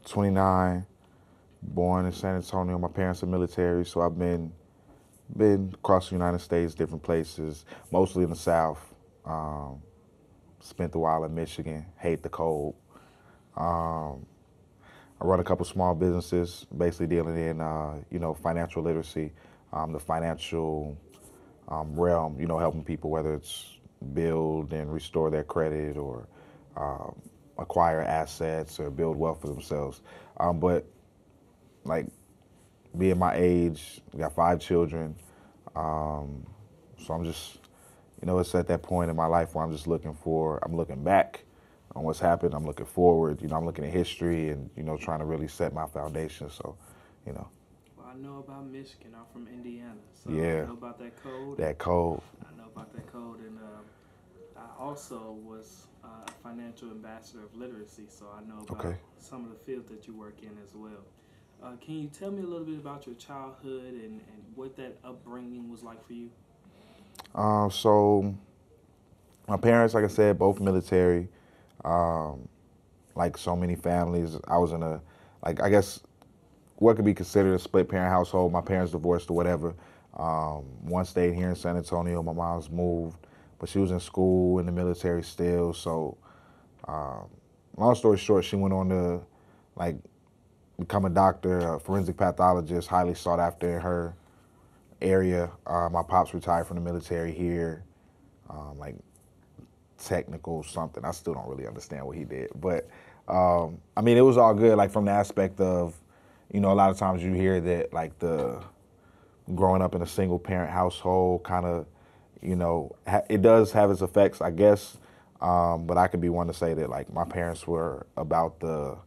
29, born in San Antonio. My parents are military, so I've been across the United States, different places, mostly in the South. Um, Spent a while in Michigan. Hate the cold. Um, I run a couple small businesses, basically dealing in financial literacy, the financial realm. Helping people, whether it's build and restore their credit or um, acquire assets or build wealth for themselves. But like being my age, we got 5 children. Um, so I'm just, it's at that point in my life where I'm looking back on what's happened. I'm looking forward. I'm looking at history and, trying to really set my foundation. So, you know, Well, I know about Michigan. I'm from Indiana, so I yeah, know about that code, and that cold. I know about that code, and I also was a financial ambassador of literacy, so I know Okay. about some of the fields that you work in as well. Can you tell me a little bit about your childhood and what that upbringing was like for you? So my parents, like I said, both military. Um, like so many families, I was in I guess, what could be considered a split parent household. My parents divorced or whatever. One stayed here in San Antonio. My mom's moved, but she was in school in the military still. So, um, long story short, she went on to like become a doctor, a forensic pathologist, highly sought after in her area. My pops retired from the military here, like technical something. I still don't really understand what he did, but I mean, it was all good. Like from the aspect of, a lot of times you hear that like the growing up in a single parent household kind of, it does have its effects, I guess. But I could be one to say that like my parents were about the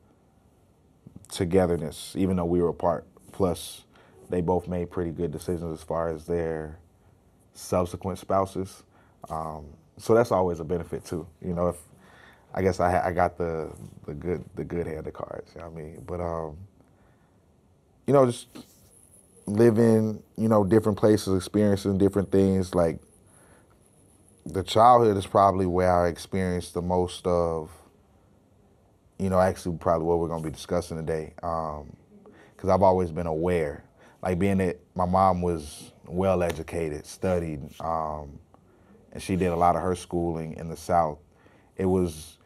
togetherness, even though we were apart. Plus, they both made pretty good decisions as far as their subsequent spouses. So that's always a benefit too. If I guess I got the good hand of cards. You know what I mean, but just living, different places, experiencing different things. Like the childhood is probably where I experienced the most of, actually probably what we're gonna be discussing today. Because I've always been aware, like being that my mom was well educated, studied, and she did a lot of her schooling in the South. It was,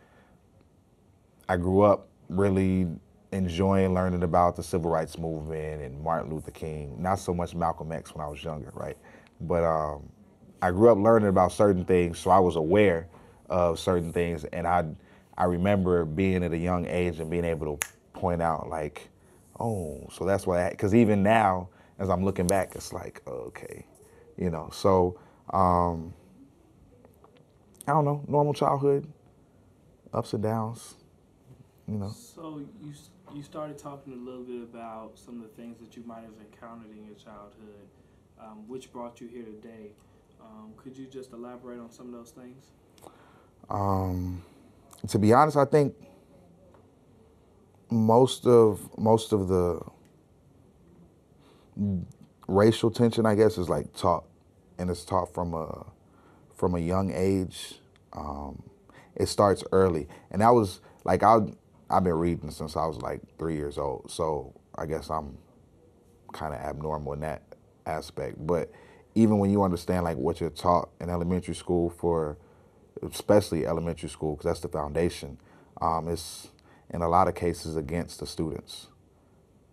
I grew up really enjoying learning about the civil rights movement and Martin Luther King. Not so much Malcolm X when I was younger, right? But I grew up learning about certain things, so I was aware of certain things, and I remember being at a young age and being able to point out like, oh, so that's why. Because even now, as I'm looking back, it's like, okay, So I don't know, normal childhood, ups and downs, you know. So you started talking a little bit about some of the things that you might have encountered in your childhood, which brought you here today. Could you just elaborate on some of those things? Um, to be honest, I think most of the racial tension, I guess, is like taught, and it's taught from a young age. Um, it starts early, and that was like I've been reading since I was like 3 years old, so I guess I'm kind of abnormal in that aspect. But even when you understand like what you're taught in elementary school, for especially elementary school, because that's the foundation, it's in a lot of cases against the students,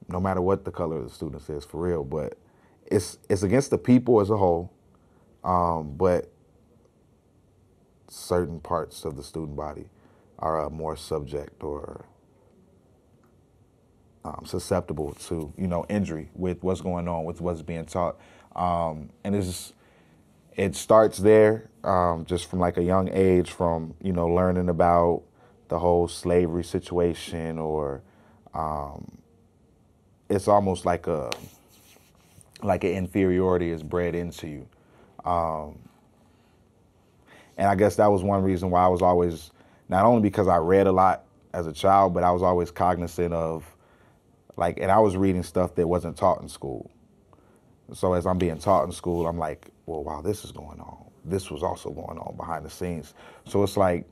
no matter what the color of the students is, for real. But it's against the people as a whole, but certain parts of the student body are more subject or susceptible to injury with what's going on, with what's being taught, and it starts there, just from like a young age, from learning about the whole slavery situation, or it's almost like an inferiority is bred into you. And I guess that was one reason why I was always, not only because I read a lot as a child, but I was always cognizant of like, and I was reading stuff that wasn't taught in school. So as I'm being taught in school, I'm like, well, wow, this is going on. This was also going on behind the scenes. So it's like,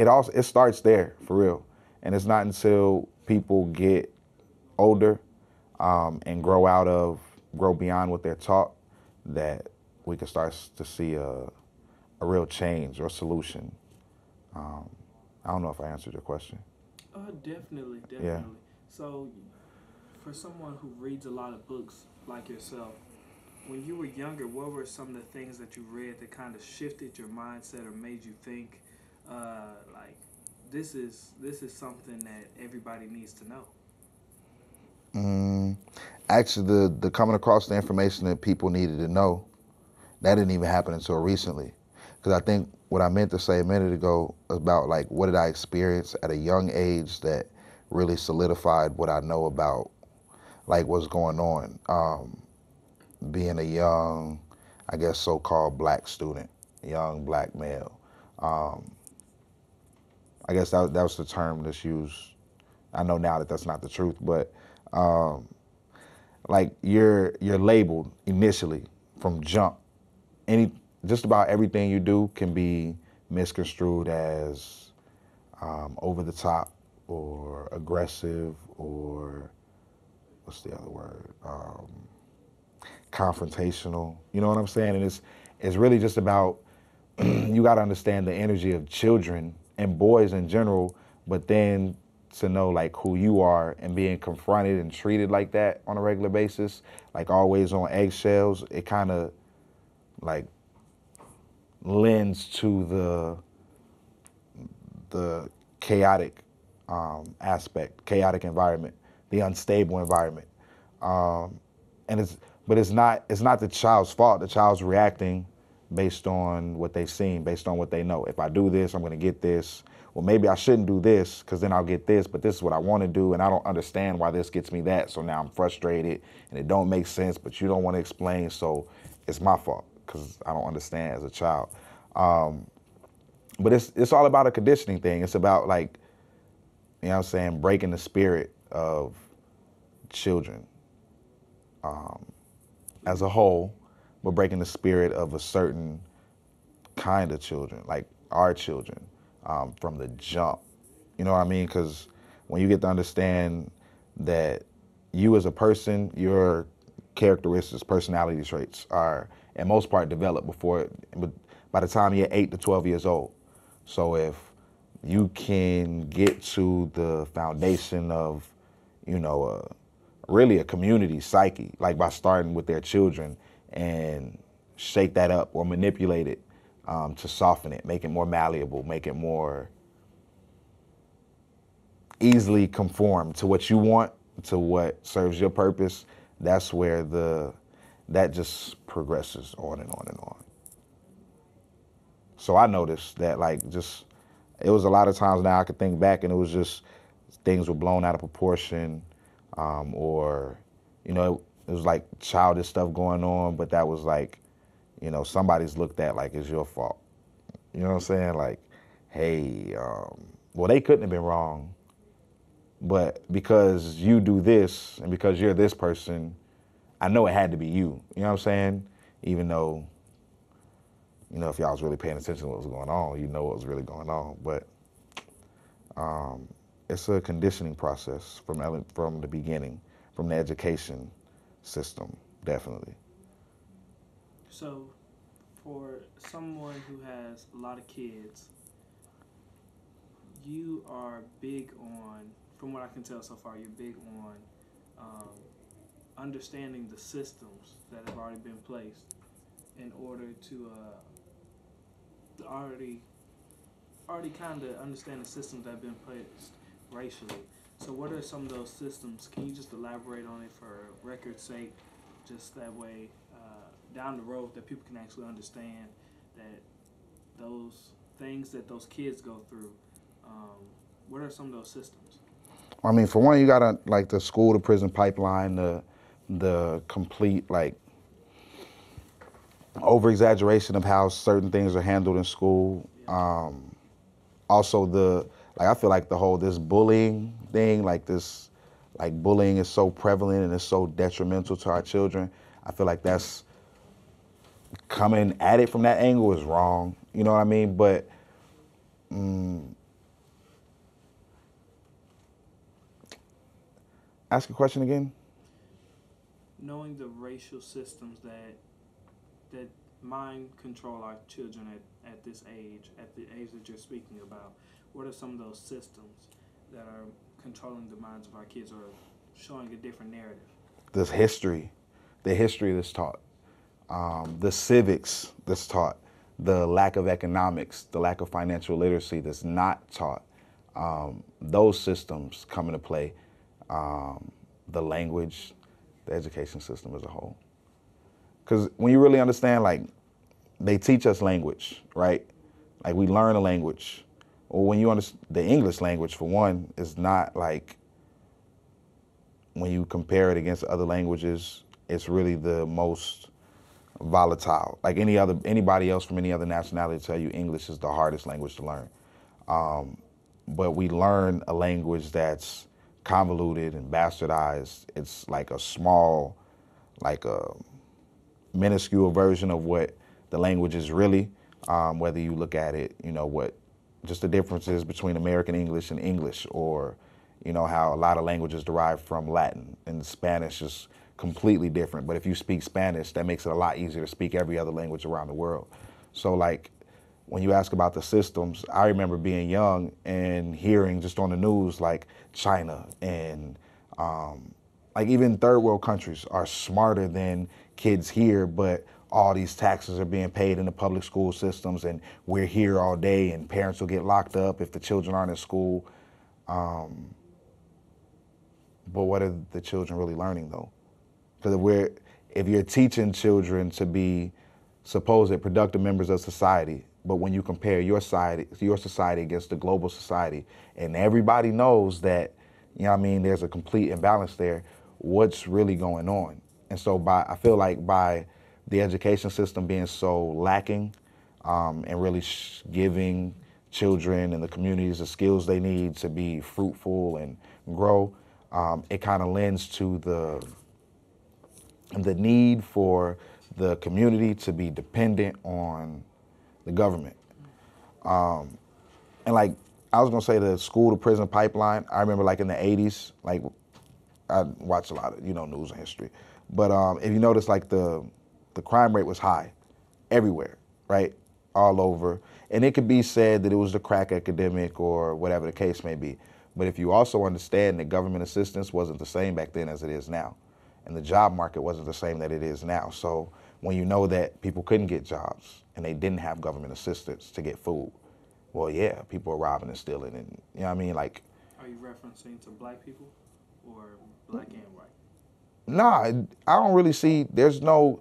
it starts there for real, and it's not until people get older and grow beyond what they're taught that we can start to see a real change or solution. I don't know if I answered your question. Definitely, Yeah. definitely. So, for someone who reads a lot of books like yourself, when you were younger, what were some of the things that you read that kind of shifted your mindset or made you think, like, this is something that everybody needs to know? Mm, Actually, the coming across the information that people needed to know, that didn't even happen until recently. Because I think what I meant to say a minute ago about like what did I experience at a young age that really solidified what I know about like what's going on. Being a young, I guess so-called black student, young black male. Um, I guess that was the term that's used. I know now that that's not the truth, but um, like you're labeled initially from jump. Any Just about everything you do can be misconstrued as over the top or aggressive or what's the other word? Confrontational. You know what I'm saying? And it's really just about you got to understand the energy of children and boys in general, but then to know like who you are and being confronted and treated like that on a regular basis, like always on eggshells, it kind of like lends to the chaotic aspect, chaotic environment, the unstable environment, and it's not the child's fault. The child's reacting based on what they've seen, based on what they know. If I do this, I'm going to get this. Well, maybe I shouldn't do this because then I'll get this, but this is what I want to do, and I don't understand why this gets me that. So now I'm frustrated, and it don't make sense, but you don't want to explain, so it's my fault because I don't understand as a child. But it's all about a conditioning thing. It's about like, you know what I'm saying, breaking the spirit of children as a whole, but breaking the spirit of a certain kind of children, like our children, from the jump. You know what I mean? Because when you get to understand that you as a person, your characteristics, personality traits are, in most part, developed by the time you're 8 to 12 years old. So if you can get to the foundation of, you know, really a community psyche, like by starting with their children and shake that up or manipulate it to soften it, make it more malleable, make it more easily conform to what you want, to what serves your purpose, that's where that just progresses on and on and on. So I noticed that like just it was a lot of times now I could think back and it was just things were blown out of proportion, or you know it was like childish stuff going on, but that was like, you know, somebody's looked at like it's your fault. You know what I'm saying? Like, hey, well they couldn't have been wrong, but because you do this and because you're this person, I know it had to be you. You know what I'm saying? Even though, you know, if y'all was really paying attention to what was going on, you know what was really going on. But it's a conditioning process from the beginning, from the education system, definitely. So, for someone who has a lot of kids, you are big on, from what I can tell so far, you're big on um, understanding the systems that have already been placed in order to already kind of understand the systems that have been placed racially. So, what are some of those systems? Can you just elaborate on it for record's sake, just that way down the road that people can actually understand that those things that those kids go through. What are some of those systems? I mean, for one, you gotta like the school to prison pipeline, the complete like over exaggeration of how certain things are handled in school. Yeah. Also I feel like the whole this bullying thing, like bullying is so prevalent and it's so detrimental to our children. I feel like that's coming at it from that angle is wrong. You know what I mean? But Ask a question again. Knowing the racial systems that mind control our children at this age, at the age that you're speaking about, what are some of those systems that are controlling the minds of our kids or showing a different narrative? This history, the history that's taught, the civics that's taught, the lack of economics, the lack of financial literacy that's not taught. Those systems come into play. The language, the education system as a whole. Because when you really understand, like, they teach us language, right? Like, we learn a language. Or when you understand the English language, for one, is not like, when you compare it against other languages, it's really the most volatile. Like anybody else from any other nationality tell you English is the hardest language to learn. But we learn a language that's convoluted and bastardized. It's like a small, like a minuscule version of what the language is really. Whether you look at it, you know, what just the differences between American English and English, or, you know, how a lot of languages derive from Latin, and Spanish is completely different. But if you speak Spanish, that makes it a lot easier to speak every other language around the world. So like, when you ask about the systems, I remember being young and hearing just on the news, like China and like even third world countries are smarter than kids here, but all these taxes are being paid in the public school systems, and we're here all day, and parents will get locked up if the children aren't in school. But what are the children really learning though? Because if you're teaching children to be supposed productive members of society, but when you compare your society against the global society, and everybody knows that, you know what I mean, there's a complete imbalance there, what's really going on? And so I feel like by the education system being so lacking, and really giving children and the communities the skills they need to be fruitful and grow, it kind of lends to the need for the community to be dependent on the government. And like, I was gonna say the school to prison pipeline, I remember like in the 80s, like I watched a lot of, you know, news and history. But if you notice, like the crime rate was high everywhere, right? All over. And it could be said that it was the crack epidemic or whatever the case may be. But if you also understand that government assistance wasn't the same back then as it is now, and the job market wasn't the same that it is now. So when you know that people couldn't get jobs and they didn't have government assistance to get food, well, yeah, people are robbing and stealing, and you know what I mean? Like, Are you referencing to black people or black and white? nah, I don't really see, there's no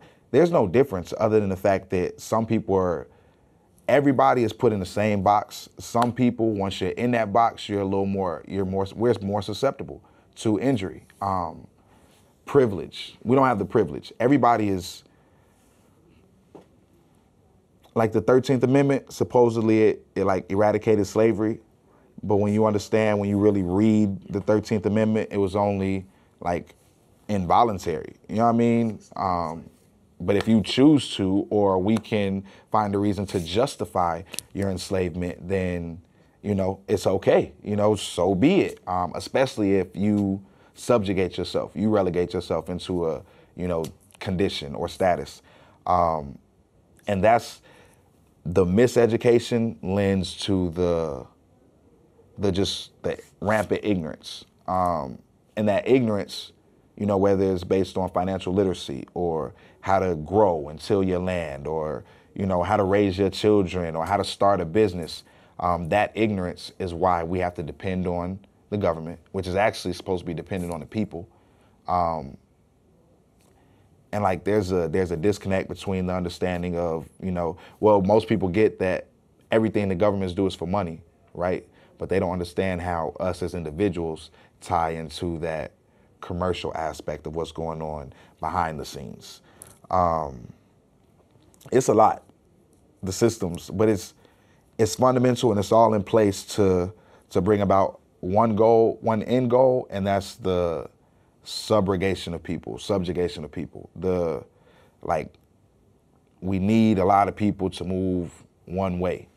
difference other than the fact that some people are, everybody is put in the same box. Some people, once you're in that box, we're more susceptible to injury. Privilege. We don't have the privilege. Everybody is, like the 13th Amendment, supposedly it like eradicated slavery. But when you understand, when you really read the 13th Amendment, it was only like involuntary. You know what I mean? But if you choose to, or we can find a reason to justify your enslavement, then, you know, it's okay. You know, so be it. Especially if you subjugate yourself, you relegate yourself into a, you know, condition or status. And that's the miseducation lends to the rampant ignorance. And that ignorance, you know, whether it's based on financial literacy or how to grow and till your land, or, you know, how to raise your children or how to start a business, that ignorance is why we have to depend on the government, which is actually supposed to be dependent on the people. And like, there's a disconnect between the understanding of, you know, well, most people get that everything the governments do is for money, right? But they don't understand how us as individuals tie into that commercial aspect of what's going on behind the scenes. It's a lot, the systems, but it's fundamental, and it's all in place to bring about one goal, one end goal, and that's the subjugation of people. We need a lot of people to move one way.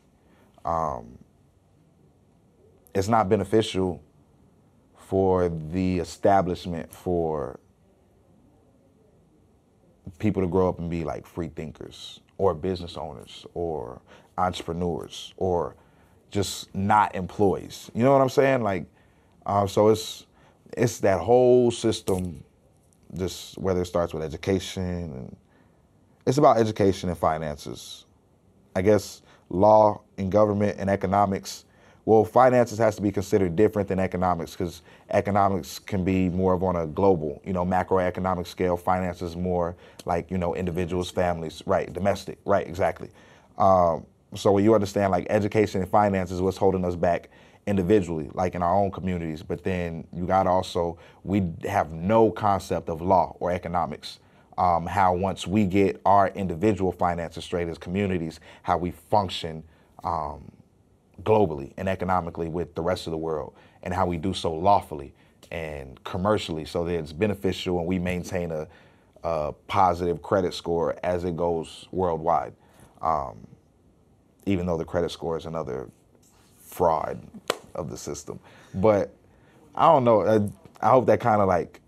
It's not beneficial for the establishment for people to grow up and be like free thinkers or business owners or entrepreneurs or just not employees. You know what I'm saying? Like, so it's that whole system, just whether it starts with education, and it's about education and finances. I guess law and government and economics. Well, finances has to be considered different than economics because economics can be more of on a global, macroeconomic scale. Finance is more like, individuals, families, right, domestic, right, exactly. So when you understand like education and finance is what's holding us back individually, like in our own communities, but then you got also, we have no concept of law or economics. How once we get our individual finances straight as communities, how we function globally and economically with the rest of the world, and how we do so lawfully and commercially so that it's beneficial and we maintain a positive credit score as it goes worldwide. Even though the credit score is another fraud of the system. But I don't know. I hope that kind of like,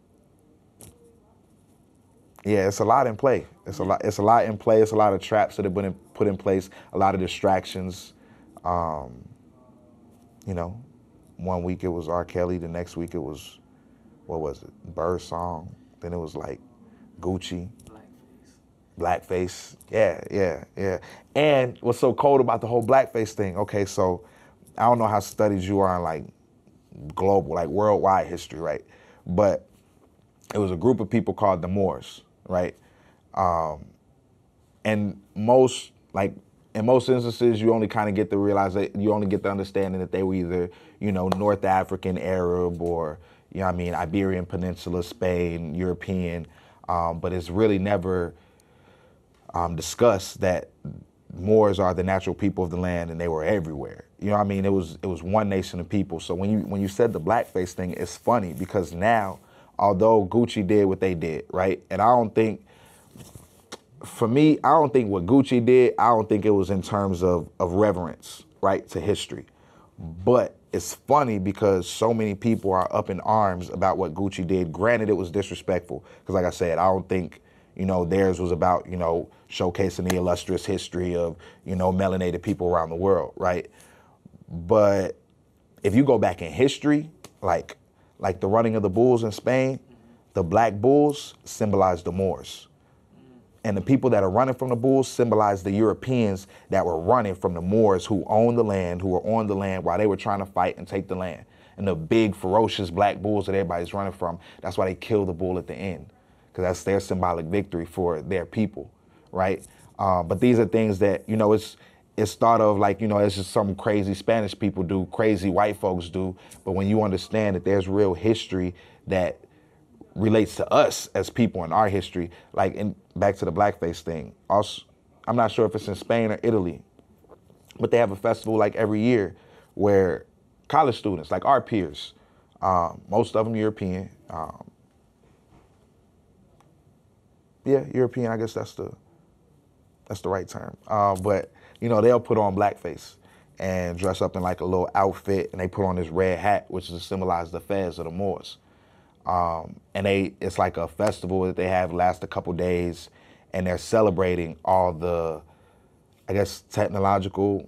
yeah, it's a lot in play. It's a lot in play. It's a lot of traps that have been put in place, a lot of distractions. One week it was R. Kelly, the next week it was, what was it, Bird Song. Then it was like Gucci. Blackface. Yeah. And what's so cold about the whole blackface thing, okay, so I don't know how studied you are on like global, like worldwide history, right? But it was a group of people called the Moors, right? And in most instances, you only kind of get to realize that you only get the understanding that they were either, North African, Arab, or, Iberian Peninsula, Spain, European. But it's really never discussed that Moors are the natural people of the land and they were everywhere. It was one nation of people. So when you said the blackface thing, it's funny because now, although Gucci did what they did, right? And I don't think what Gucci did, I don't think it was in terms of reverence, right, to history. But it's funny because so many people are up in arms about what Gucci did. Granted, it was disrespectful because, like I said, I don't think, theirs was about, showcasing the illustrious history of, melanated people around the world, right? But if you go back in history, like the running of the bulls in Spain, the black bulls symbolize the Moors. And the people that are running from the bulls symbolize the Europeans that were running from the Moors who owned the land, who were on the land while they were trying to fight and take the land. And the big, ferocious black bulls that everybody's running from, that's why they kill the bull at the end, because that's their symbolic victory for their people, right? But these are things that, it's thought of like, it's just some crazy Spanish people do, crazy white folks do. But when you understand that there's real history that relates to us as people in our history, back to the blackface thing. Also, I'm not sure if it's in Spain or Italy, but they have a festival like every year where college students, like our peers, most of them European, European, I guess that's the right term. But they'll put on blackface and dress up in like a little outfit, and they put on this red hat, which is to symbolize the fez of the Moors. And it's like a festival that they have last a couple days, and they're celebrating all the, I guess, technological,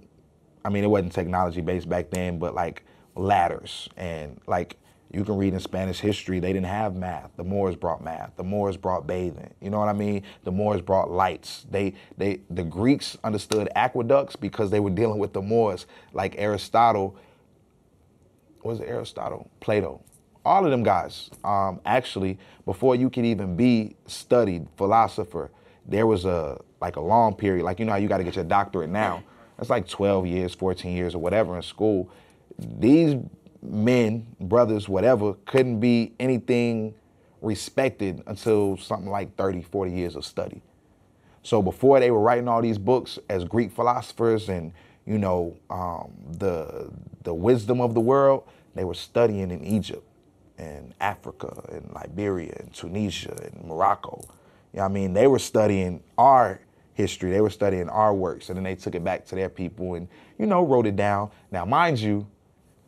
it wasn't technology based back then, but like ladders, and like you can read in Spanish history, they didn't have math. The Moors brought math. The Moors brought bathing. You know what I mean? The Moors brought lights. The Greeks understood aqueducts because they were dealing with the Moors, like Aristotle. Was it Aristotle? Plato. All of them guys, actually, before you could even be studied philosopher, there was a long period, like, how you got to get your doctorate now. That's like 12 years, 14 years or whatever in school. These men, brothers, whatever, couldn't be anything respected until something like 30, 40 years of study. So before they were writing all these books as Greek philosophers and, the wisdom of the world, they were studying in Egypt and Africa and Liberia and Tunisia and Morocco. They were studying our history. They were studying our works, and then they took it back to their people and, wrote it down. Now, mind you,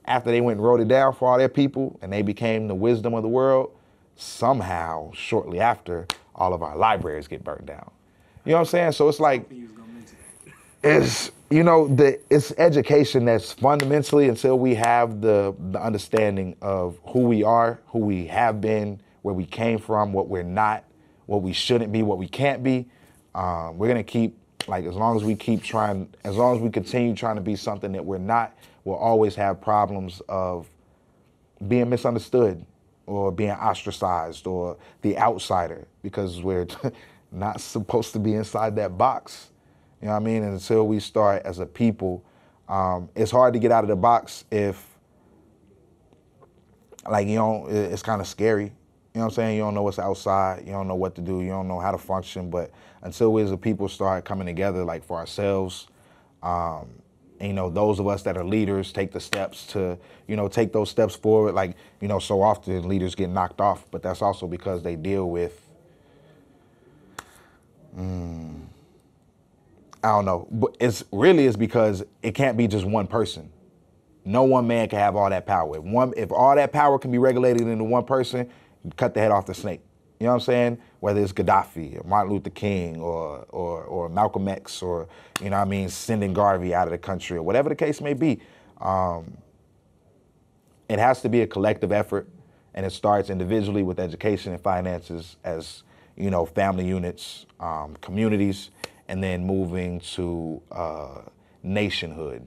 after they went and wrote it down for all their people and they became the wisdom of the world, somehow, shortly after, all of our libraries get burned down. You know what I'm saying? So it's like, You was gonna mention that. it's, you know, it's education that's fundamentally, until we have the understanding of who we are, who we have been, where we came from, what we're not, what we shouldn't be, what we can't be. We're gonna keep, like, as long as we keep trying, as long as we continue trying to be something that we're not, we'll always have problems of being misunderstood or being ostracized or the outsider, because we're not supposed to be inside that box. You know what I mean? And until we start as a people, it's hard to get out of the box if, like, you know, it's kind of scary. You know what I'm saying? You don't know what's outside. You don't know what to do. You don't know how to function. But until we as a people start coming together, like, for ourselves, and, you know, those of us that are leaders take the steps to, you know, take those steps forward. Like, you know, so often leaders get knocked off, but that's also because they deal with, I don't know, but it's because it can't be just one person. No one man can have all that power. If all that power can be regulated into one person, cut the head off the snake. You know what I'm saying? Whether it's Gaddafi or Martin Luther King or Malcolm X, or, you know what I mean, sending Garvey out of the country, or whatever the case may be. It has to be a collective effort, and it starts individually with education and finances, as, you know, family units, communities, and then moving to nationhood.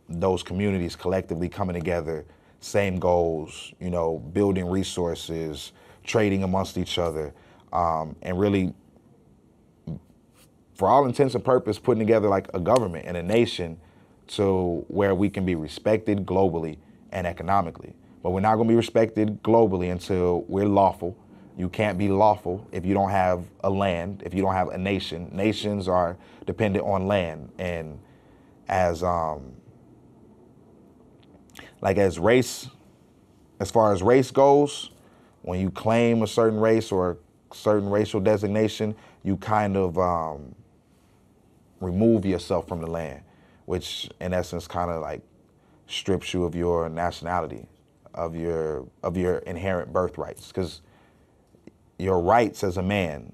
Those communities collectively coming together, same goals, you know, building resources, trading amongst each other, and really, for all intents and purposes, putting together like a government and a nation to where we can be respected globally and economically. But we're not going to be respected globally until we're lawful. You can't be lawful if you don't have a land, if you don't have a nation. Nations are dependent on land. And as race, as far as race goes, when you claim a certain race or a certain racial designation, you kind of remove yourself from the land, which in essence kind of like strips you of your nationality, of your inherent birthrights, because your rights as a man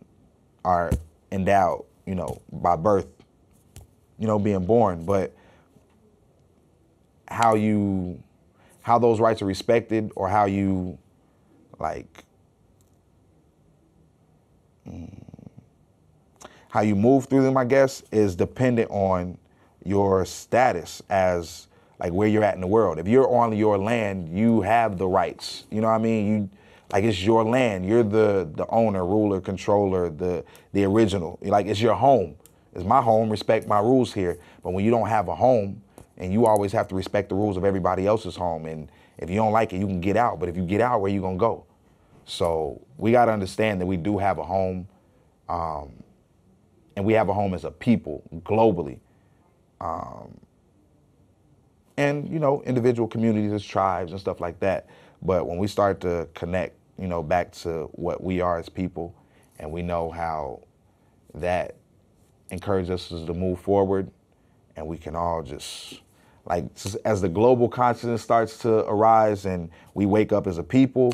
are endowed, you know, by birth, you know, being born, but how those rights are respected, or how you, like, how you move through them, I guess, is dependent on your status as, like, where you're at in the world. If you're on your land, you have the rights. You know what I mean? Like, it's your land. You're the owner, ruler, controller, the original. Like, it's your home. It's my home. Respect my rules here. But when you don't have a home, and you always have to respect the rules of everybody else's home, and if you don't like it, you can get out. But if you get out, where you gonna go? So we got to understand that we do have a home, and we have a home as a people globally. And, you know, individual communities as tribes and stuff like that. But when we start to connect, you know, back to what we are as people, and we know how that encourages us to move forward, and we can all just, like, as the global consciousness starts to arise and we wake up as a people,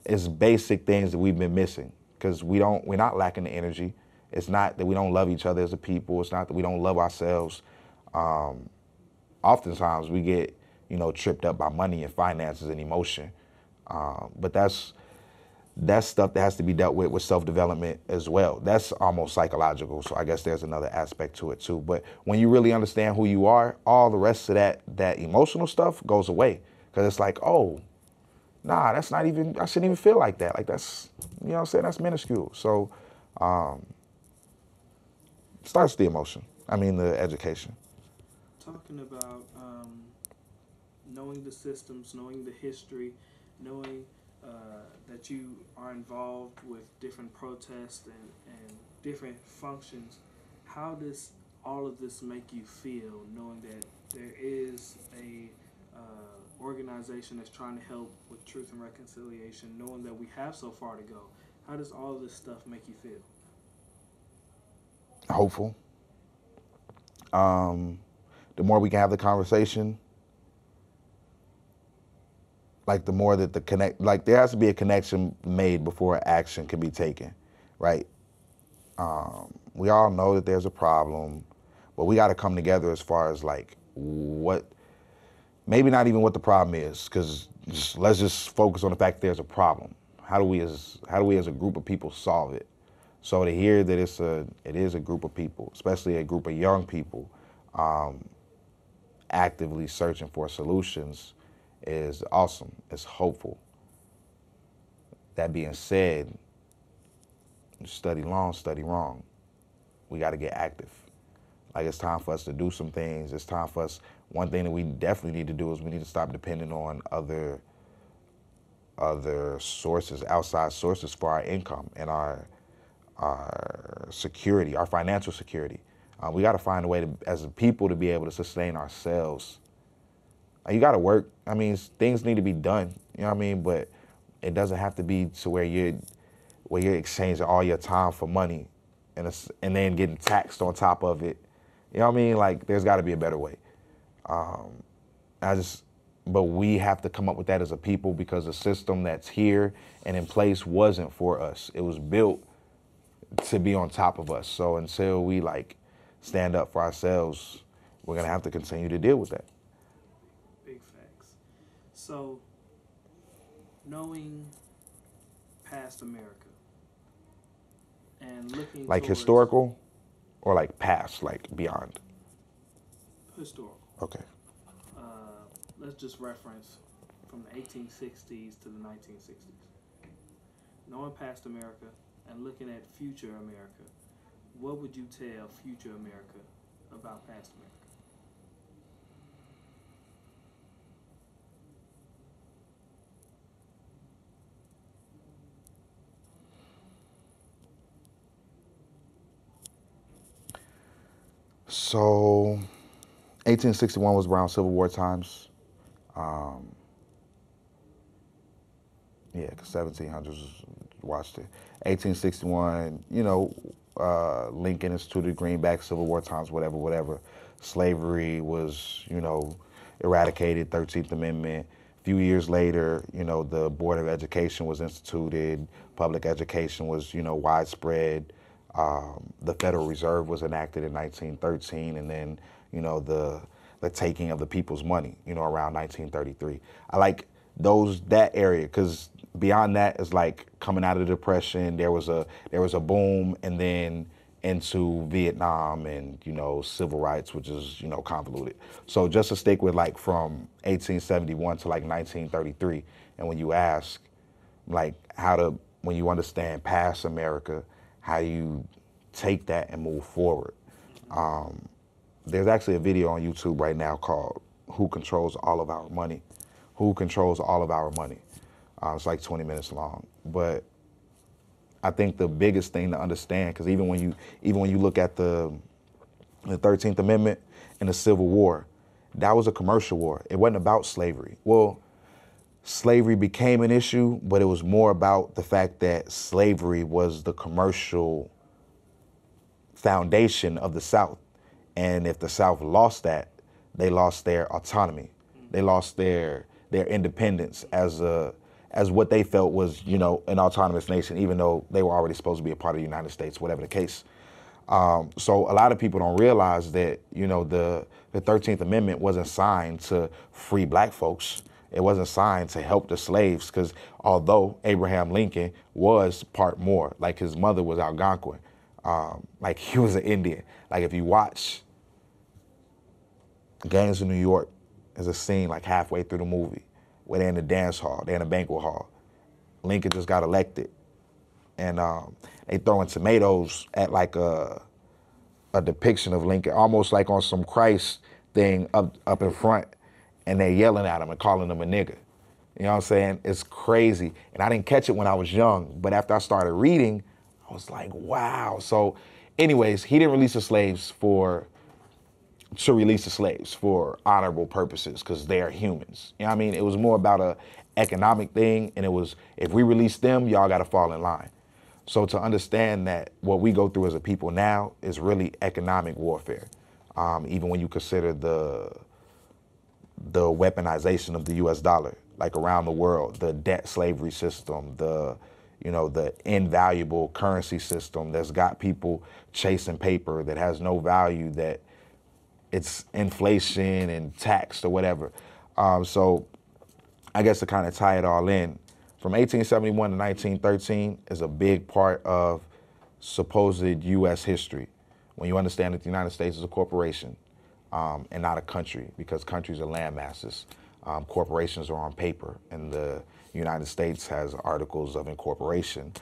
it's basic things that we've been missing, because we're not lacking the energy. It's not that we don't love each other as a people. It's not that we don't love ourselves. Oftentimes we get, you know, tripped up by money and finances and emotion. But that's stuff that has to be dealt with self-development as well. That's almost psychological. So I guess there's another aspect to it too. But when you really understand who you are, all the rest of that emotional stuff goes away. Because it's like, oh, nah, I shouldn't even feel like that. Like, that's, you know what I'm saying? That's minuscule. So starts the education. Talking about knowing the systems, knowing the history, knowing that you are involved with different protests and different functions, how does all of this make you feel, knowing that there is a organization that's trying to help with truth and reconciliation, knowing that we have so far to go? How does all of this stuff make you feel? Hopeful. The more we can have the conversation, like the more that the connect, like there has to be a connection made before action can be taken, right? We all know that there's a problem, but we got to come together as far as like what, maybe not even what the problem is, because let's just focus on the fact that there's a problem. How do we as a group of people solve it? So to hear that it is a group of people, especially a group of young people, actively searching for solutions is awesome. It's hopeful. That being said, study long, study wrong. We got to get active. Like, it's time for us to do some things. It's time for us. One thing that we definitely need to do is we need to stop depending on other sources, outside sources for our income and our security, our financial security. We got to find a way to, as a people, to be able to sustain ourselves. You got to work. I mean, things need to be done. You know what I mean? But it doesn't have to be to where you're exchanging all your time for money, and then getting taxed on top of it. You know what I mean? Like, there's got to be a better way. But we have to come up with that as a people, because the system that's here and in place wasn't for us. It was built to be on top of us. So until we like stand up for ourselves, we're gonna have to continue to deal with that. Big facts. So, knowing past America and looking Like towards historical, or like past, like beyond. historical. Okay. Let's just reference from the 1860s to the 1960s. Knowing past America and looking at future America, what would you tell future America about past America? So 1861 was around Civil War times. Yeah, because 1700s watched it. 1861, Lincoln instituted Greenback, Civil War times, whatever. Slavery was, eradicated, 13th Amendment. A few years later, the Board of Education was instituted. Public education was, widespread. The Federal Reserve was enacted in 1913, and then, the taking of the people's money, around 1933. I like that area, because beyond that is like coming out of the Depression. There was a boom, and then into Vietnam and civil rights, which is convoluted. So just to stick with like from 1871 to like 1933, and when you ask like when you understand past America, how you take that and move forward. There's actually a video on YouTube right now called "Who Controls All of Our Money?" Who controls all of our money? It's like 20 minutes long, but I think the biggest thing to understand, because even when you look at the 13th Amendment and the Civil War, that was a commercial war. It wasn't about slavery. Well, slavery became an issue, but it was more about the fact that slavery was the commercial foundation of the South. And if the South lost that, they lost their autonomy. They lost their independence as what they felt was, an autonomous nation, even though they were already supposed to be a part of the United States, whatever the case. So a lot of people don't realize that, the 13th Amendment wasn't signed to free black folks. It wasn't signed to help the slaves, because although Abraham Lincoln was part Moor, like his mother was Algonquin, like he was an Indian. Like if you watch Gangs of New York, there's a scene like halfway through the movie where they're in the dance hall, they're in a banquet hall. Lincoln just got elected, and they throwing tomatoes at like a depiction of Lincoln, almost like on some Christ thing up in front, and they're yelling at him and calling him a nigger. You know what I'm saying? It's crazy. And I didn't catch it when I was young, but after I started reading, I was like, wow. So anyways, he didn't release the slaves to release the slaves for honorable purposes, because they are humans. You know what I mean? It was more about a economic thing, and it was, if we release them, y'all got to fall in line. So to understand that what we go through as a people now is really economic warfare, even when you consider the weaponization of the US dollar. like around the world, the debt slavery system, the invaluable currency system that's got people chasing paper that has no value, that it's inflation and taxed or whatever. So I guess to kind of tie it all in, from 1871 to 1913 is a big part of supposed U.S. history. When you understand that the United States is a corporation and not a country, because countries are land masses. Corporations are on paper, and the United States has articles of incorporation.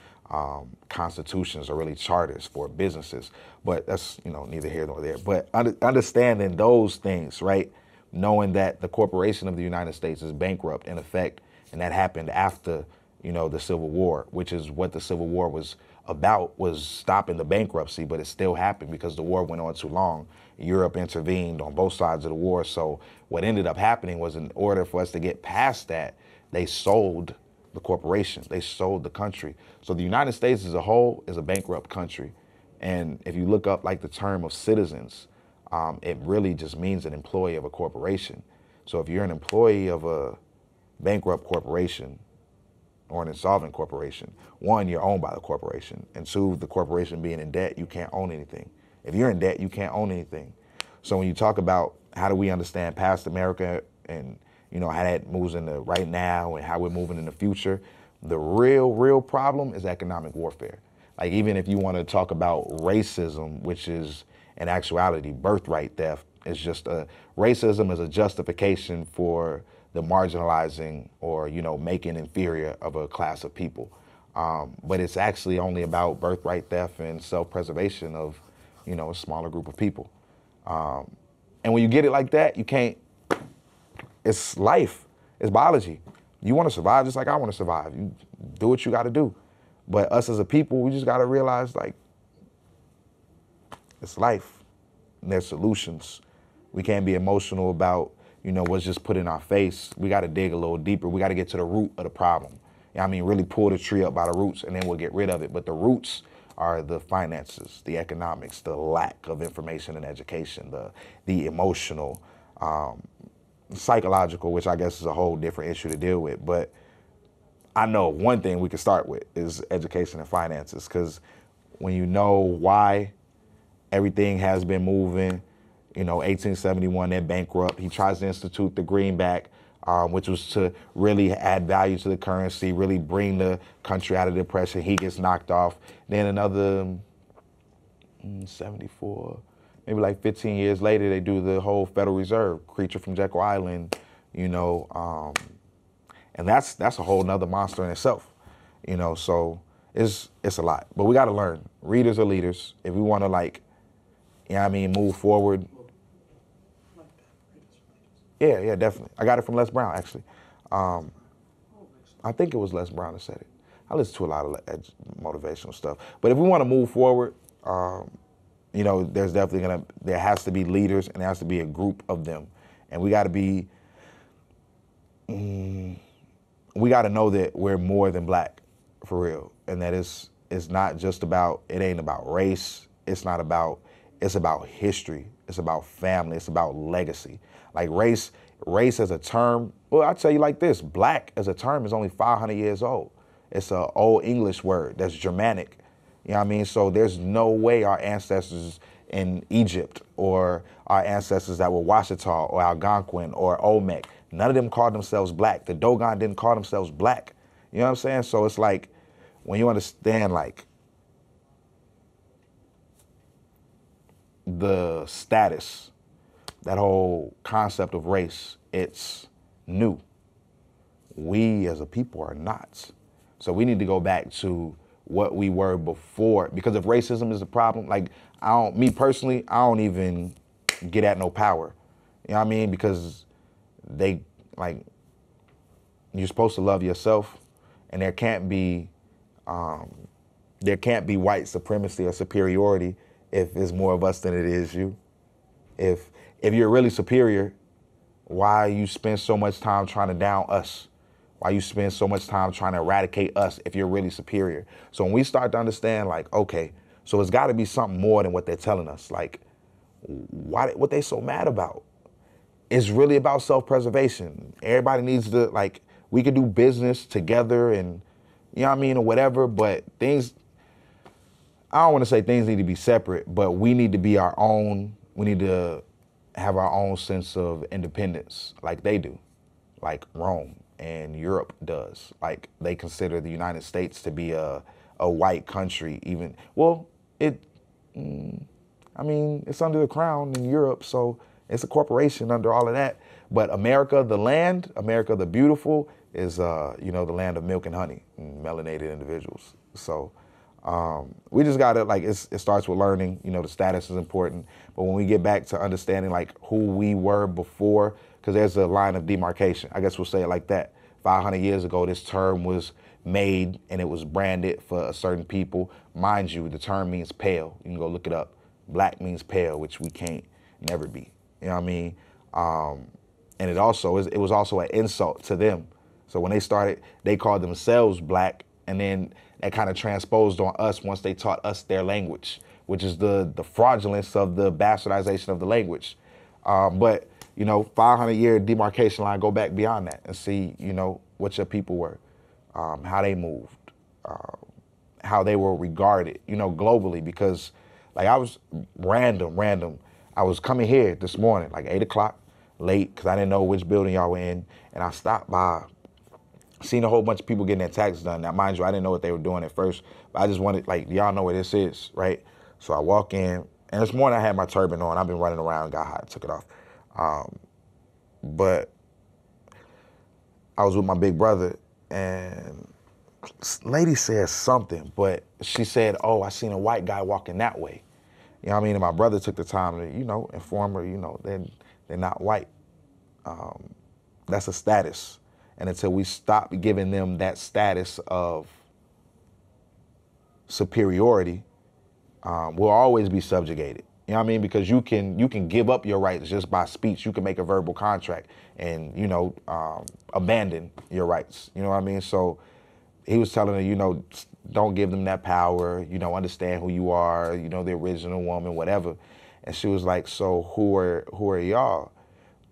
Constitutions are really charters for businesses, but that's neither here nor there. But understanding those things, right? Knowing that the corporation of the United States is bankrupt in effect, and that happened after the Civil War, which is what the Civil War was about, was stopping the bankruptcy, but it still happened because the war went on too long. Europe intervened on both sides of the war. So what ended up happening was, in order for us to get past that, they sold the corporation, they sold the country. So the United States as a whole is a bankrupt country. And if you look up like the term of citizens, it really just means an employee of a corporation. So if you're an employee of a bankrupt corporation or an insolvent corporation, one, you're owned by the corporation, and two, the corporation being in debt, you can't own anything. If you're in debt, you can't own anything. So when you talk about how do we understand past America and how that moves into right now and how we're moving in the future, the real problem is economic warfare. Like, even if you want to talk about racism, which is in actuality birthright theft, it's just racism is a justification for the marginalizing or making inferior of a class of people. But it's actually only about birthright theft and self-preservation of a smaller group of people. And when you get it like that, you can't. It's life. It's biology. You want to survive just like I want to survive. You do what you got to do. But us as a people, we just got to realize, like, it's life. And there's solutions. We can't be emotional about, what's just put in our face. We got to dig a little deeper. We got to get to the root of the problem. Really pull the tree up by the roots, and then we'll get rid of it. But the roots are the finances, the economics, the lack of information and education, the emotional, psychological, which I guess is a whole different issue to deal with. But I know one thing we can start with is education and finances, because when you know why everything has been moving, 1871, they're bankrupt. He tries to institute the greenback, which was to really add value to the currency, really bring the country out of depression. He gets knocked off. Then another 74, maybe like 15 years later, they do the whole Federal Reserve, creature from Jekyll Island, and that's a whole nother monster in itself, so it's a lot. But we got to learn. Readers are leaders. If we want to, move forward. Yeah, definitely. I got it from Les Brown, actually. I think it was Les Brown that said it. I listen to a lot of motivational stuff. But if we want to move forward, there has to be leaders, and there has to be a group of them. And we got to know that we're more than black, for real. And that it's not just about, it ain't about race. It's about history. It's about family. It's about legacy. Like race as a term, well, I'll tell you like this, black as a term is only 500 years old. It's an old English word that's Germanic. So there's no way our ancestors in Egypt or our ancestors that were Washita or Algonquin or Olmec, none of them called themselves black. The Dogon didn't call themselves black. You know what I'm saying? So it's like, when you understand like the status, that whole concept of race, it's new. We as a people are not. So we need to go back to what we were before, because if racism is the problem, like me personally, I don't even get at no power. Because you're supposed to love yourself, and there can't be white supremacy or superiority if there's more of us than it is you. If you're really superior, why you spend so much time trying to down us? Why you spend so much time trying to eradicate us if you're really superior? So when we start to understand, like, okay, so it's got to be something more than what they're telling us. Like, what they so mad about? It's really about self-preservation. Everybody needs to, like, we could do business together and, you know what I mean, or whatever, but things, I don't want to say things need to be separate, but we need to be our own, we need to have our own sense of independence like they do, like Rome and Europe does. Like they consider the United States to be a white country even, well, I mean, it's under the crown in Europe, so it's a corporation under all of that. But America, the land, America, the beautiful, is, you know, the land of milk and honey and melanated individuals. So we just gotta, like, it starts with learning, you know, the status is important. But when we get back to understanding, like, who we were before, because there's a line of demarcation. I guess we'll say it like that. 500 years ago, this term was made and it was branded for a certain people. Mind you, the term means pale. You can go look it up. Black means pale, which we can't never be. You know what I mean? And it was also an insult to them. So when they started, they called themselves black, and then that kind of transposed on us once they taught us their language, which is the fraudulence of the bastardization of the language. But, you know, 500-year demarcation line, go back beyond that and see, you know, what your people were, how they moved, how they were regarded, you know, globally. Because, like, I was random. I was coming here this morning, like 8 o'clock, late, because I didn't know which building y'all were in. And I stopped by, seen a whole bunch of people getting their taxes done. Now, mind you, I didn't know what they were doing at first, but I just wanted, like, y'all know where this is, right? So I walk in, and this morning I had my turban on. I've been running around, got hot, took it off. But I was with my big brother, and lady said something, but she said, oh, I seen a white guy walking that way. You know what I mean? And my brother took the time to, you know, inform her, you know, they're not white. That's a status. And until we stop giving them that status of superiority, we'll always be subjugated. You know what I mean? Because you can give up your rights just by speech. You can make a verbal contract and, you know, abandon your rights. You know what I mean? So he was telling her, you know, don't give them that power, you know, understand who you are, you know, the original woman, whatever. And she was like, so who are y'all?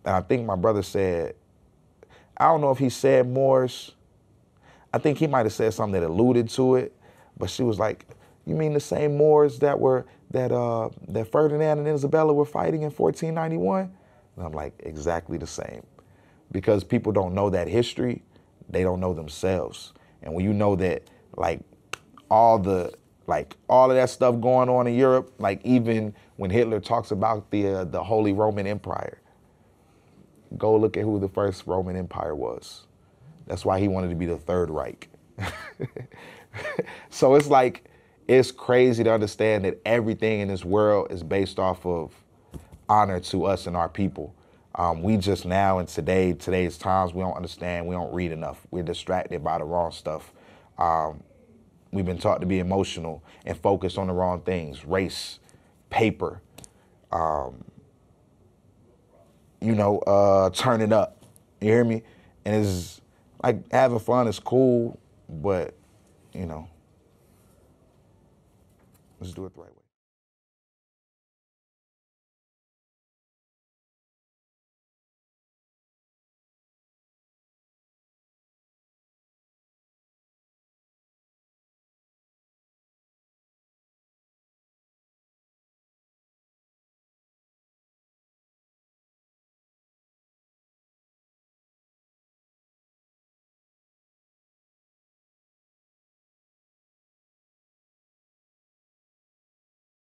And I think my brother said, I don't know if he said Moors. I think he might have said something that alluded to it, but she was like, you mean the same Moors that Ferdinand and Isabella were fighting in 1491? And I'm like, exactly the same. Because people don't know that history, they don't know themselves. And when you know that, like, all of that stuff going on in Europe, like even when Hitler talks about the Holy Roman Empire, go look at who the first Roman Empire was. That's why he wanted to be the Third Reich. So it's like, it's crazy to understand that everything in this world is based off of honor to us and our people. We just now in today's times, we don't understand, we don't read enough. We're distracted by the wrong stuff. We've been taught to be emotional and focus on the wrong things, race, paper, you know, turning up, you hear me? And it's like having fun is cool, but, you know, let's do it the right way.